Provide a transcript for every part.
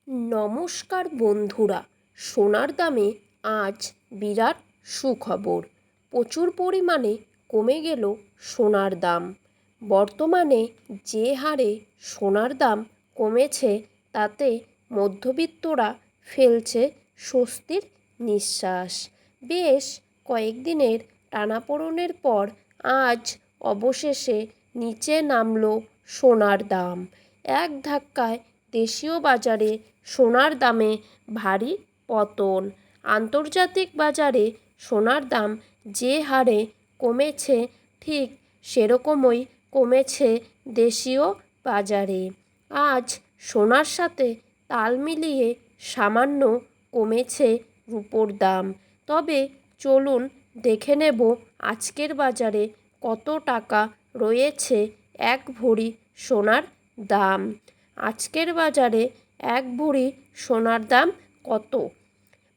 নমস্কার বন্ধুরা, সোনার দামে আজ বিরাট সুখবর। প্রচুর পরিমাণে কমে গেল সোনার দাম। বর্তমানে যে হারে সোনার দাম কমেছে তাতে মধ্যবিত্তরা ফেলছে স্বস্তির নিঃশ্বাস। বেশ কয়েকদিনের টানাপোড়েনের পর আজ অবশেষে নিচে নামল সোনার দাম। এক ধাক্কায় দেশীয় বাজারে সোনার দামে ভারী পতন। আন্তর্জাতিক বাজারে সোনার দাম যে হারে কমেছে ঠিক সেরকমই কমেছে দেশীয় বাজারে। আজ সোনার সাথে তাল মিলিয়ে সামান্য কমেছে রূপোর দাম। তবে চলুন দেখে নেব আজকের বাজারে কত টাকা রয়েছে এক ভরি সোনার দাম। আজকের বাজারে এক ভরি সোনার দাম কত,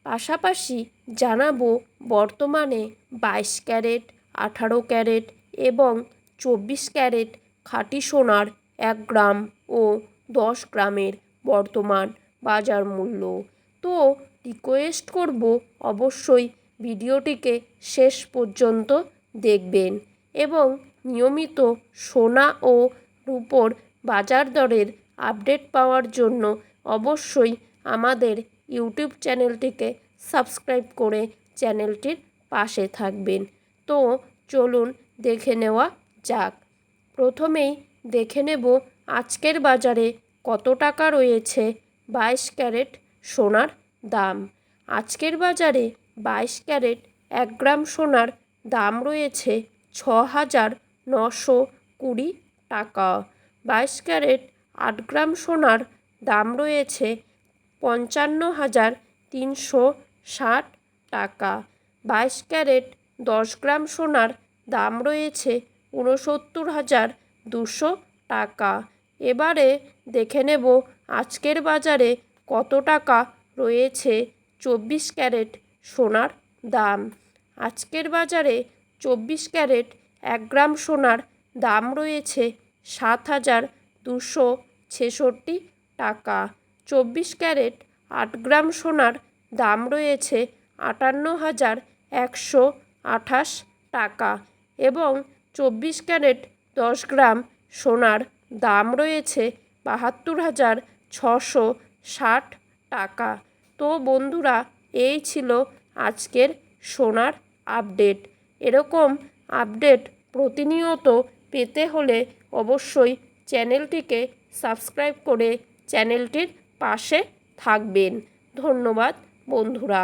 পাশাপাশি জানাবো বর্তমানে 22 ক্যারেট, 18 ক্যারেট এবং 24 ক্যারেট খাঁটি সোনার 1 গ্রাম ও 10 গ্রামের বর্তমান বাজার মূল্য। তো রিকোয়েস্ট করব অবশ্যই ভিডিওটিকে শেষ পর্যন্ত দেখবেন এবং নিয়মিত সোনা ও রূপোর বাজার দরের আপডেট পাওয়ার জন্য অবশ্যই আমাদের ইউটিউব চ্যানেলটিকে সাবস্ক্রাইব করে চ্যানেলটির পাশে থাকবেন। তো চলুন দেখে নেওয়া যাক। প্রথমেই দেখে নেব আজকের বাজারে কত টাকা রয়েছে 22 ক্যারেট সোনার দাম। আজকের বাজারে 22 ক্যারেট 1 গ্রাম সোনার দাম রয়েছে 6,920 টাকা। 22 ক্যারেট 8 গ্রাম সোনার দাম রয়েছে 55,360 টাকা। 22 ক্যারেট 10 গ্রাম সোনার দাম রয়েছে 69,200 টাকা। এবারে দেখে নেব আজকের বাজারে কত টাকা রয়েছে 24 ক্যারেট সোনার দাম। আজকের বাজারে 24 ক্যারেট 1 গ্রাম সোনার দাম রয়েছে 7,266 টাকা। 24 ক্যারেট 8 গ্রাম সোনার দাম রয়েছে 58,128 টাকা এবং 24 ক্যারেট 10 গ্রাম সোনার দাম রয়েছে 72,660 টাকা। তো বন্ধুরা, এই ছিল আজকের সোনার আপডেট। এরকম আপডেট প্রতিনিয়ত পেতে হলে অবশ্যই চ্যানেলটিকে সাবস্ক্রাইব করে চ্যানেলটির পাশে থাকবেন। ধন্যবাদ বন্ধুরা।